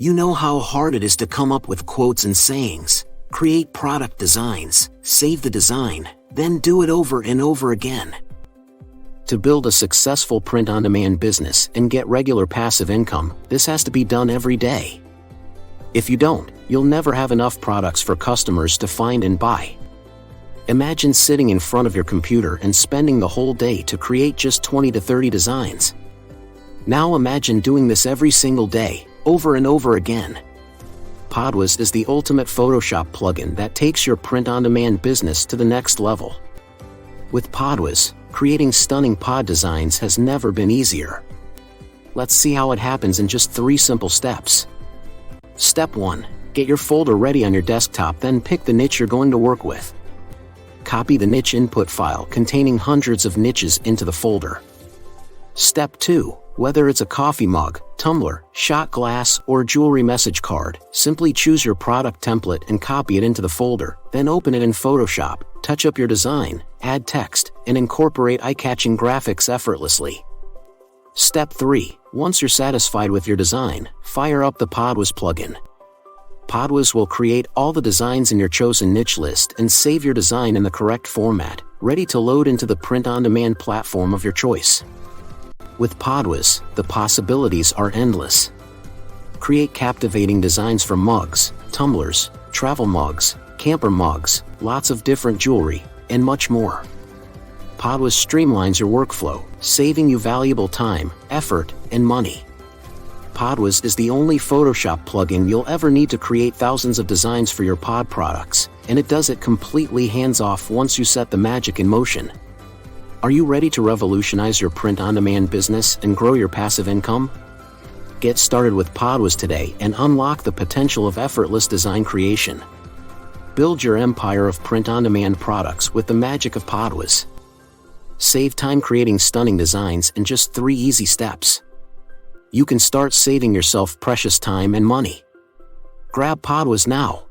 You know how hard it is to come up with quotes and sayings, create product designs, save the design, then do it over and over again. To build a successful print-on-demand business and get regular passive income, this has to be done every day. If you don't, you'll never have enough products for customers to find and buy. Imagine sitting in front of your computer and spending the whole day to create just 20 to 30 designs. Now imagine doing this every single day, over and over again. Podwizz is the ultimate Photoshop plugin that takes your print-on-demand business to the next level. With Podwizz, creating stunning pod designs has never been easier. Let's see how it happens in just 3 simple steps. Step 1. Get your folder ready on your desktop, then pick the niche you're going to work with. Copy the niche input file containing hundreds of niches into the folder. Step 2. Whether it's a coffee mug, tumbler, shot glass, or jewelry message card, simply choose your product template and copy it into the folder, then open it in Photoshop, touch up your design, add text, and incorporate eye-catching graphics effortlessly. Step 3. Once you're satisfied with your design, fire up the Podwizz plugin. Podwizz will create all the designs in your chosen niche list and save your design in the correct format, ready to load into the print-on-demand platform of your choice. With Podwizz, the possibilities are endless. Create captivating designs for mugs, tumblers, travel mugs, camper mugs, lots of different jewelry, and much more. Podwizz streamlines your workflow, saving you valuable time, effort, and money. Podwizz is the only Photoshop plugin you'll ever need to create thousands of designs for your pod products, and it does it completely hands-off once you set the magic in motion. Are you ready to revolutionize your print-on-demand business and grow your passive income? Get started with Podwizz today and unlock the potential of effortless design creation. Build your empire of print-on-demand products with the magic of Podwizz. Save time creating stunning designs in just 3 easy steps. You can start saving yourself precious time and money. Grab Podwizz now.